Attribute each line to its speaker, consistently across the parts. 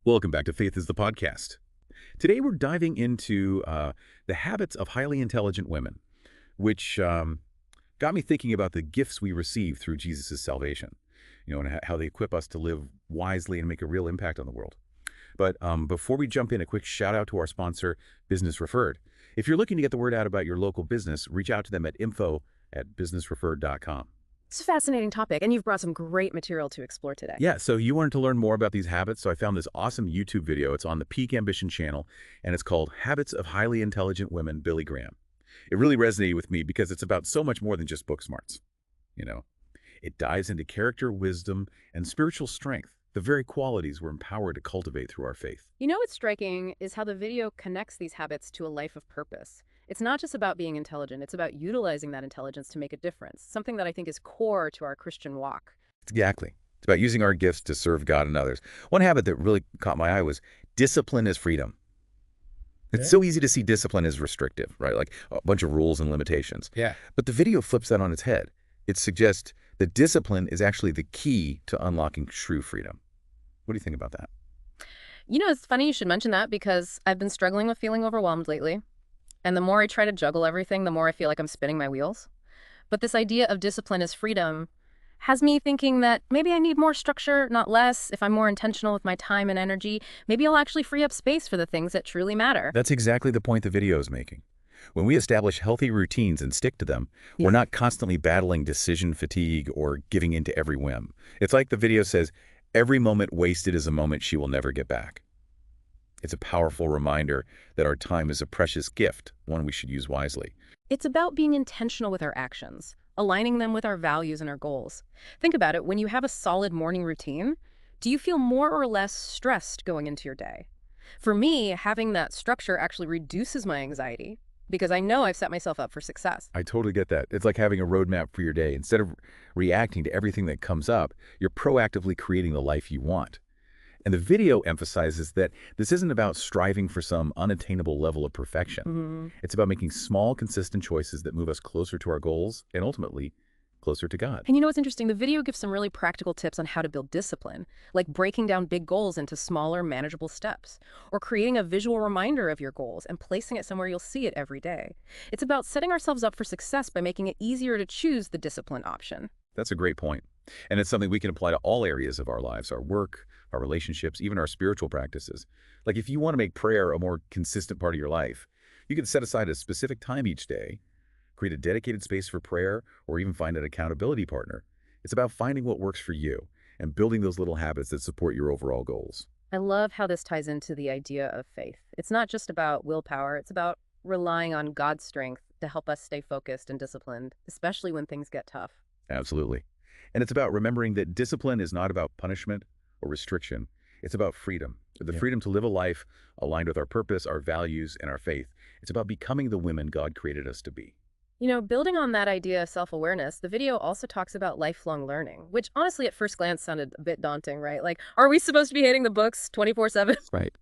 Speaker 1: Welcome back to Faith is the Podcast. Today we're diving into the habits of highly intelligent women, which got me thinking about the gifts we receive through Jesus' salvation, and how they equip us to live wisely and make a real impact on the world. But before we jump in, a quick shout out to our sponsor, Business Referred. If you're looking to get the word out about your local business, reach out to them at info@businessreferred.com.
Speaker 2: It's a fascinating topic, and you've brought some great material to explore today.
Speaker 1: Yeah, so you wanted to learn more about these habits, so I found this awesome YouTube video. It's on the Peak Ambition channel, and it's called Habits of Highly Intelligent Women, Billy Graham. It really resonated with me because it's about so much more than just book smarts. You know, it dives into character, wisdom, and spiritual strength, the very qualities we're empowered to cultivate through our faith.
Speaker 2: You know what's striking is how the video connects these habits to a life of purpose. It's not just about being intelligent, it's about utilizing that intelligence to make a difference, something that I think is core to our Christian walk.
Speaker 1: Exactly. It's about using our gifts to serve God and others. One habit that really caught my eye was discipline is freedom. It's so easy to see discipline as restrictive, right? Like a bunch of rules and limitations.
Speaker 3: Yeah.
Speaker 1: But the video flips that on its head. It suggests that discipline is actually the key to unlocking true freedom. What do you think about that?
Speaker 2: You know, it's funny you should mention that because I've been struggling with feeling overwhelmed lately. And the more I try to juggle everything, the more I feel like I'm spinning my wheels. But this idea of discipline as freedom has me thinking that maybe I need more structure, not less. If I'm more intentional with my time and energy, maybe I'll actually free up space for the things that truly matter.
Speaker 1: That's exactly the point the video is making. When we establish healthy routines and stick to them, we're not constantly battling decision fatigue or giving in to every whim. It's like the video says, every moment wasted is a moment she will never get back. It's a powerful reminder that our time is a precious gift, one we should use wisely.
Speaker 2: It's about being intentional with our actions, aligning them with our values and our goals. Think about it, when you have a solid morning routine, do you feel more or less stressed going into your day? For me, having that structure actually reduces my anxiety because I know I've set myself up for success.
Speaker 1: I totally get that. It's like having a roadmap for your day. Instead of reacting to everything that comes up, you're proactively creating the life you want. And the video emphasizes that this isn't about striving for some unattainable level of perfection. It's about making small, consistent choices that move us closer to our goals and ultimately closer to God.
Speaker 2: And you know what's interesting? The video gives some really practical tips on how to build discipline, like breaking down big goals into smaller, manageable steps, or creating a visual reminder of your goals and placing it somewhere you'll see it every day. It's about setting ourselves up for success by making it easier to choose the discipline option.
Speaker 1: That's a great point. And it's something we can apply to all areas of our lives, our work, our relationships, even our spiritual practices. Like if you want to make prayer a more consistent part of your life, you can set aside a specific time each day, create a dedicated space for prayer, or even find an accountability partner. It's about finding what works for you and building those little habits that support your overall goals.
Speaker 2: I love how this ties into the idea of faith. It's not just about willpower, it's about relying on God's strength to help us stay focused and disciplined, especially when things get tough.
Speaker 1: Absolutely. And it's about remembering that discipline is not about punishment or restriction. It's about freedom, the freedom to live a life aligned with our purpose, our values, and our faith. It's about becoming the women God created us to be.
Speaker 2: You know, building on that idea of self-awareness, the video also talks about lifelong learning, which honestly at first glance sounded a bit daunting, right? Like, are we supposed to be hitting the books 24/7?
Speaker 1: Right.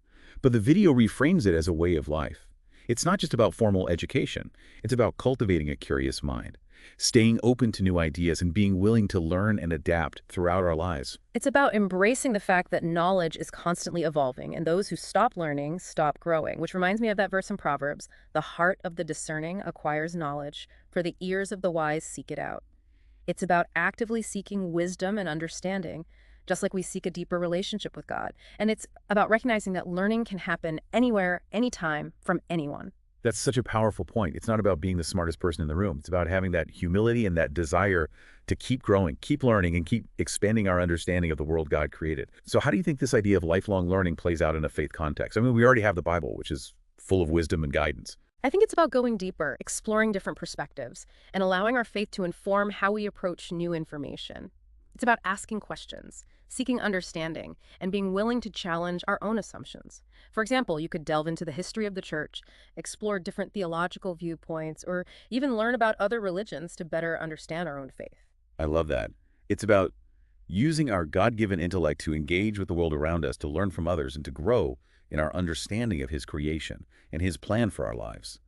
Speaker 1: But the video reframes it as a way of life. It's not just about formal education. It's about cultivating a curious mind, staying open to new ideas, and being willing to learn and adapt throughout our lives.
Speaker 2: It's about embracing the fact that knowledge is constantly evolving, and those who stop learning stop growing, which reminds me of that verse in Proverbs, "The heart of the discerning acquires knowledge, for the ears of the wise seek it out." It's about actively seeking wisdom and understanding, just like we seek a deeper relationship with God. And it's about recognizing that learning can happen anywhere, anytime, from anyone.
Speaker 1: That's such a powerful point. It's not about being the smartest person in the room. It's about having that humility and that desire to keep growing, keep learning, and keep expanding our understanding of the world God created. So how do you think this idea of lifelong learning plays out in a faith context? I mean, we already have the Bible, which is full of wisdom and guidance.
Speaker 2: I think it's about going deeper, exploring different perspectives, and allowing our faith to inform how we approach new information. It's about asking questions, seeking understanding, and being willing to challenge our own assumptions. For example, you could delve into the history of the church, explore different theological viewpoints, or even learn about other religions to better understand our own faith.
Speaker 1: I love that. It's about using our God-given intellect to engage with the world around us, to learn from others, and to grow in our understanding of His creation and His plan for our lives.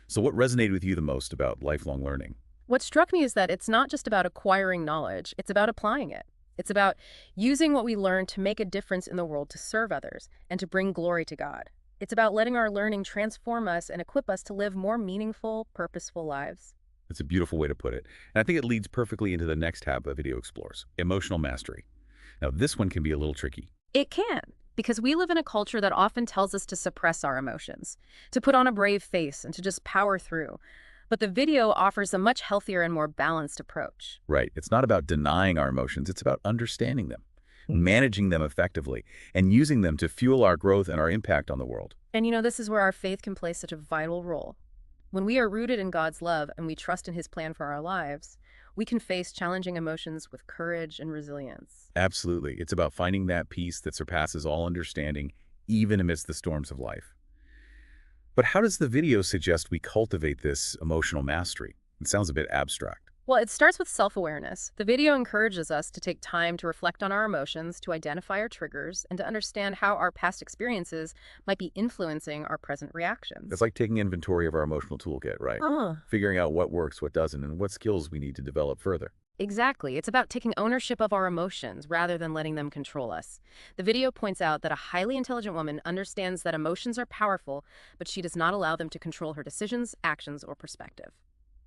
Speaker 1: So what resonated with you the most about lifelong learning?
Speaker 2: What struck me is that it's not just about acquiring knowledge, it's about applying it. It's about using what we learn to make a difference in the world to serve others and to bring glory to God. It's about letting our learning transform us and equip us to live more meaningful, purposeful lives.
Speaker 1: It's a beautiful way to put it. And I think it leads perfectly into the next tab of video explores, emotional mastery. Now, this one can be a little tricky.
Speaker 2: It can, because we live in a culture that often tells us to suppress our emotions, to put on a brave face, and to just power through. But the video offers a much healthier and more balanced approach.
Speaker 1: Right. It's not about denying our emotions. It's about understanding them, managing them effectively, and using them to fuel our growth and our impact on the world.
Speaker 2: And this is where our faith can play such a vital role. When we are rooted in God's love and we trust in His plan for our lives, we can face challenging emotions with courage and resilience.
Speaker 1: Absolutely. It's about finding that peace that surpasses all understanding, even amidst the storms of life. But how does the video suggest we cultivate this emotional mastery? It sounds a bit abstract.
Speaker 2: Well, it starts with self-awareness. The video encourages us to take time to reflect on our emotions, to identify our triggers, and to understand how our past experiences might be influencing our present reactions.
Speaker 1: It's like taking inventory of our emotional toolkit, right? Figuring out what works, what doesn't, and what skills we need to develop further.
Speaker 2: Exactly. It's about taking ownership of our emotions rather than letting them control us. The video points out that a highly intelligent woman understands that emotions are powerful, but she does not allow them to control her decisions, actions, or perspective.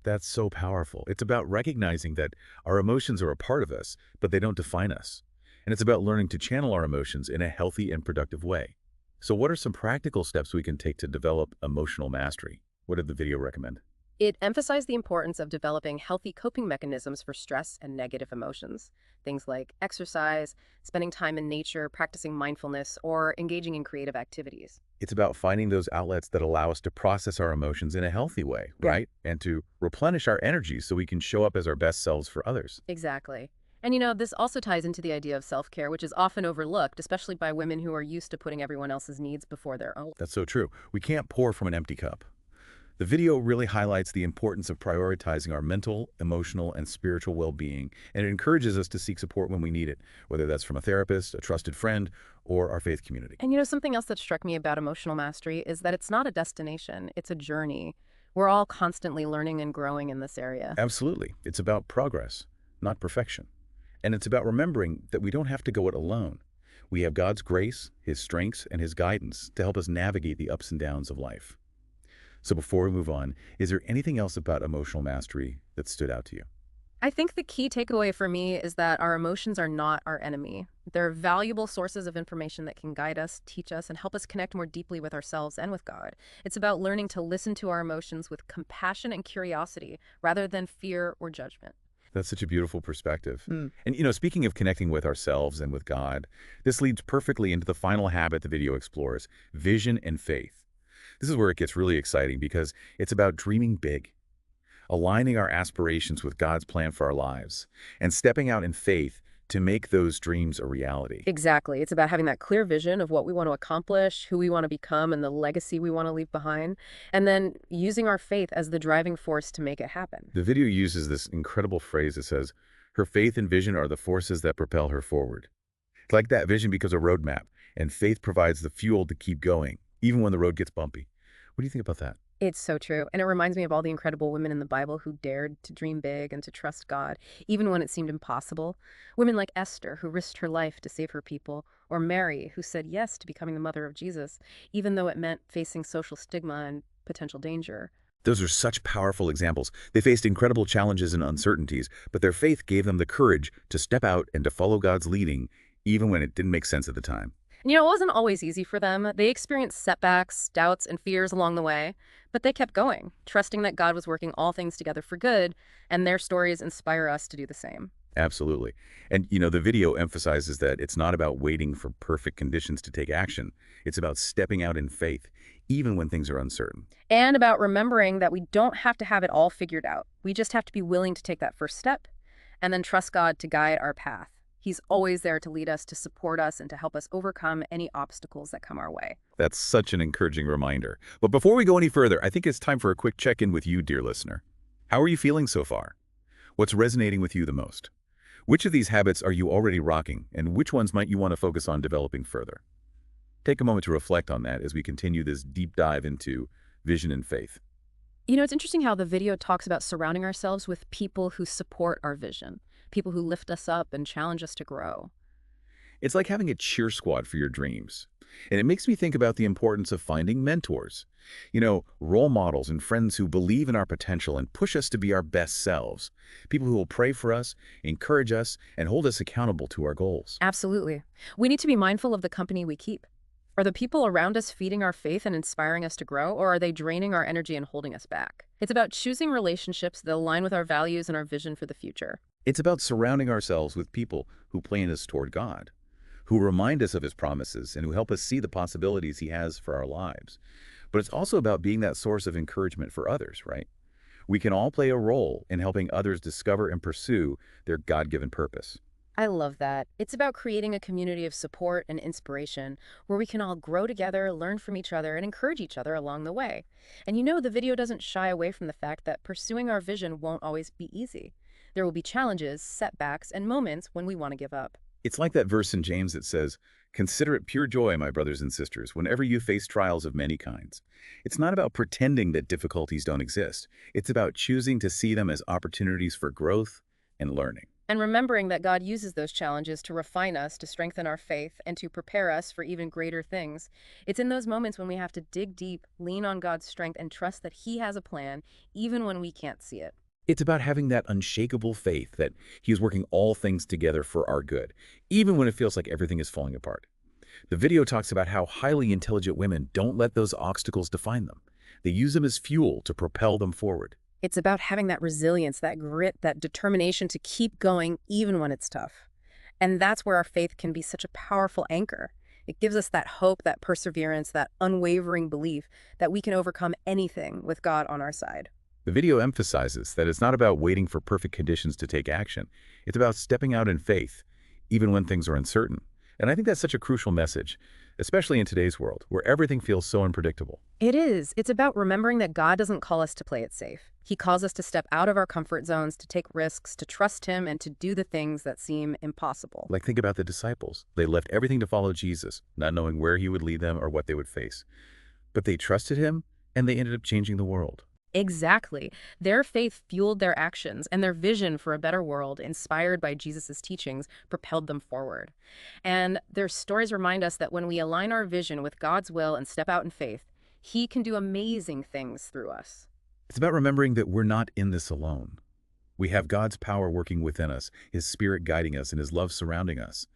Speaker 1: That's so powerful. It's about recognizing that our emotions are a part of us, but they don't define us. And it's about learning to channel our emotions in a healthy and productive way. So what are some practical steps we can take to develop emotional mastery? What did the video recommend?
Speaker 2: It emphasized the importance of developing healthy coping mechanisms for stress and negative emotions. Things like exercise, spending time in nature, practicing mindfulness, or engaging in creative activities.
Speaker 1: It's about finding those outlets that allow us to process our emotions in a healthy way,
Speaker 2: Yeah.
Speaker 1: right? And to replenish our energy so we can show up as our best selves for others.
Speaker 2: Exactly. And this also ties into the idea of self-care, which is often overlooked, especially by women who are used to putting everyone else's needs before their own.
Speaker 1: That's so true. We can't pour from an empty cup. The video really highlights the importance of prioritizing our mental, emotional, and spiritual well-being, and it encourages us to seek support when we need it, whether that's from a therapist, a trusted friend, or our faith community.
Speaker 2: And something else that struck me about emotional mastery is that it's not a destination, it's a journey. We're all constantly learning and growing in this area.
Speaker 1: Absolutely. It's about progress, not perfection. And it's about remembering that we don't have to go it alone. We have God's grace, His strengths, and His guidance to help us navigate the ups and downs of life. So before we move on, is there anything else about emotional mastery that stood out to you?
Speaker 2: I think the key takeaway for me is that our emotions are not our enemy. They're valuable sources of information that can guide us, teach us, and help us connect more deeply with ourselves and with God. It's about learning to listen to our emotions with compassion and curiosity rather than fear or judgment.
Speaker 1: That's such a beautiful perspective. And speaking of connecting with ourselves and with God, this leads perfectly into the final habit the video explores, vision and faith. This is where it gets really exciting because it's about dreaming big, aligning our aspirations with God's plan for our lives, and stepping out in faith to make those dreams a reality.
Speaker 2: Exactly. It's about having that clear vision of what we want to accomplish, who we want to become, and the legacy we want to leave behind, and then using our faith as the driving force to make it happen.
Speaker 1: The video uses this incredible phrase that says, her faith and vision are the forces that propel her forward. It's like that vision becomes a roadmap, and faith provides the fuel to keep going, even when the road gets bumpy. What do you think about that?
Speaker 2: It's so true. And it reminds me of all the incredible women in the Bible who dared to dream big and to trust God, even when it seemed impossible. Women like Esther, who risked her life to save her people, or Mary, who said yes to becoming the mother of Jesus, even though it meant facing social stigma and potential danger.
Speaker 1: Those are such powerful examples. They faced incredible challenges and uncertainties, but their faith gave them the courage to step out and to follow God's leading, even when it didn't make sense at the time.
Speaker 2: And it wasn't always easy for them. They experienced setbacks, doubts, and fears along the way, but they kept going, trusting that God was working all things together for good, and their stories inspire us to do the same.
Speaker 1: Absolutely. And the video emphasizes that it's not about waiting for perfect conditions to take action. It's about stepping out in faith, even when things are uncertain.
Speaker 2: And about remembering that we don't have to have it all figured out. We just have to be willing to take that first step and then trust God to guide our path. He's always there to lead us, to support us, and to help us overcome any obstacles that come our way.
Speaker 1: That's such an encouraging reminder. But before we go any further, I think it's time for a quick check-in with you, dear listener. How are you feeling so far? What's resonating with you the most? Which of these habits are you already rocking, and which ones might you want to focus on developing further? Take a moment to reflect on that as we continue this deep dive into vision and faith.
Speaker 2: It's interesting how the video talks about surrounding ourselves with people who support our vision. people who lift us up and challenge us to grow.
Speaker 1: It's like having a cheer squad for your dreams. And it makes me think about the importance of finding mentors. Role models and friends who believe in our potential and push us to be our best selves. People who will pray for us, encourage us, and hold us accountable to our goals.
Speaker 2: Absolutely. We need to be mindful of the company we keep. Are the people around us feeding our faith and inspiring us to grow, or are they draining our energy and holding us back? It's about choosing relationships that align with our values and our vision for the future.
Speaker 1: It's about surrounding ourselves with people who plan us toward God, who remind us of his promises and who help us see the possibilities he has for our lives. But it's also about being that source of encouragement for others, right? We can all play a role in helping others discover and pursue their God-given purpose.
Speaker 2: I love that. It's about creating a community of support and inspiration where we can all grow together, learn from each other, and encourage each other along the way. And the video doesn't shy away from the fact that pursuing our vision won't always be easy. There will be challenges, setbacks, and moments when we want to give up.
Speaker 1: It's like that verse in James that says, "Consider it pure joy, my brothers and sisters, whenever you face trials of many kinds." It's not about pretending that difficulties don't exist. It's about choosing to see them as opportunities for growth and learning.
Speaker 2: And remembering that God uses those challenges to refine us, to strengthen our faith, and to prepare us for even greater things. It's in those moments when we have to dig deep, lean on God's strength, and trust that He has a plan, even when we can't see it.
Speaker 1: It's about having that unshakable faith that he is working all things together for our good, even when it feels like everything is falling apart. The video talks about how highly intelligent women don't let those obstacles define them. They use them as fuel to propel them forward.
Speaker 2: It's about having that resilience, that grit, that determination to keep going even when it's tough. And that's where our faith can be such a powerful anchor. It gives us that hope, that perseverance, that unwavering belief that we can overcome anything with God on our side.
Speaker 1: The video emphasizes that it's not about waiting for perfect conditions to take action. It's about stepping out in faith, even when things are uncertain. And I think that's such a crucial message, especially in today's world, where everything feels so unpredictable.
Speaker 2: It is. It's about remembering that God doesn't call us to play it safe. He calls us to step out of our comfort zones, to take risks, to trust Him, and to do the things that seem impossible.
Speaker 1: Like, think about the disciples. They left everything to follow Jesus, not knowing where he would lead them or what they would face. But they trusted him, and they ended up changing the world.
Speaker 2: Exactly. Their faith fueled their actions, and their vision for a better world, inspired by Jesus' teachings, propelled them forward. And their stories remind us that when we align our vision with God's will and step out in faith, He can do amazing things through us.
Speaker 1: It's about remembering that we're not in this alone. We have God's power working within us, his spirit guiding us, and his love surrounding us.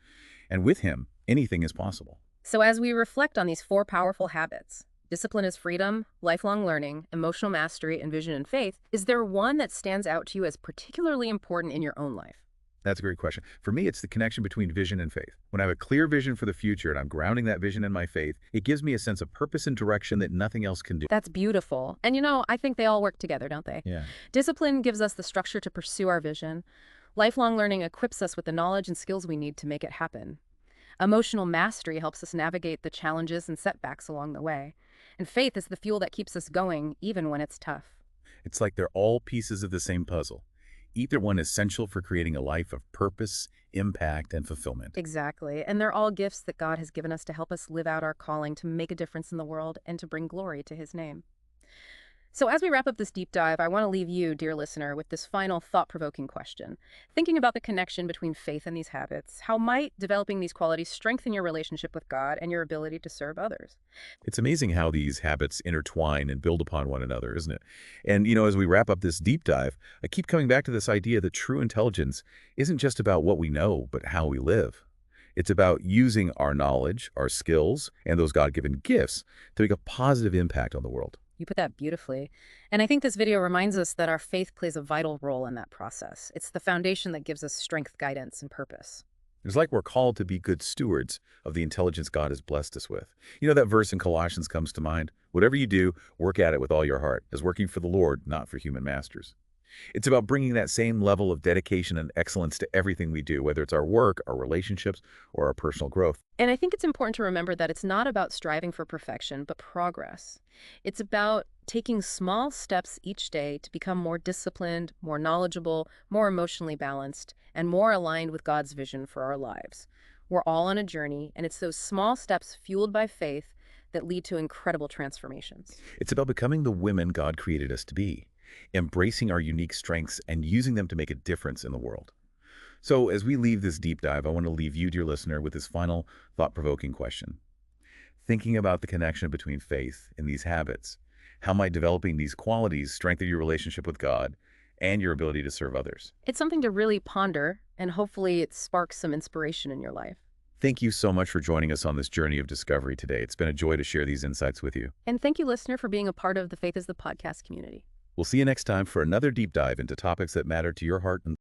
Speaker 1: And with him, anything is possible.
Speaker 2: So as we reflect on these four powerful habits, discipline is freedom, lifelong learning, emotional mastery, and vision and faith, is there one that stands out to you as particularly important in your own life?
Speaker 1: That's a great question. For me, it's the connection between vision and faith. When I have a clear vision for the future and I'm grounding that vision in my faith, it gives me a sense of purpose and direction that nothing else can do.
Speaker 2: That's beautiful. And I think they all work together, don't they?
Speaker 1: Yeah.
Speaker 2: Discipline gives us the structure to pursue our vision. Lifelong learning equips us with the knowledge and skills we need to make it happen. Emotional mastery helps us navigate the challenges and setbacks along the way. And faith is the fuel that keeps us going, even when it's tough.
Speaker 1: It's like they're all pieces of the same puzzle. Either one is essential for creating a life of purpose, impact, and fulfillment.
Speaker 2: Exactly. And they're all gifts that God has given us to help us live out our calling, to make a difference in the world, and to bring glory to His name. So as we wrap up this deep dive, I want to leave you, dear listener, with this final thought-provoking question. Thinking about the connection between faith and these habits, how might developing these qualities strengthen your relationship with God and your ability to serve others?
Speaker 1: It's amazing how these habits intertwine and build upon one another, isn't it? And, as we wrap up this deep dive, I keep coming back to this idea that true intelligence isn't just about what we know, but how we live. It's about using our knowledge, our skills, and those God-given gifts to make a positive impact on the world.
Speaker 2: You put that beautifully. And I think this video reminds us that our faith plays a vital role in that process. It's the foundation that gives us strength, guidance, and purpose.
Speaker 1: It's like we're called to be good stewards of the intelligence God has blessed us with. That verse in Colossians comes to mind. Whatever you do, work at it with all your heart, as working for the Lord, not for human masters. It's about bringing that same level of dedication and excellence to everything we do, whether it's our work, our relationships, or our personal growth.
Speaker 2: And I think it's important to remember that it's not about striving for perfection, but progress. It's about taking small steps each day to become more disciplined, more knowledgeable, more emotionally balanced, and more aligned with God's vision for our lives. We're all on a journey, and it's those small steps fueled by faith that lead to incredible transformations.
Speaker 1: It's about becoming the women God created us to be, embracing our unique strengths and using them to make a difference in the world. So as we leave this deep dive, I want to leave you, dear listener, with this final thought-provoking question. Thinking about the connection between faith and these habits, how might developing these qualities strengthen your relationship with God and your ability to serve others?
Speaker 2: It's something to really ponder, and hopefully it sparks some inspiration in your life.
Speaker 1: Thank you so much for joining us on this journey of discovery today. It's been a joy to share these insights with you.
Speaker 2: And thank you, listener, for being a part of the Faith is the Podcast community.
Speaker 1: We'll see you next time for another deep dive into topics that matter to your heart and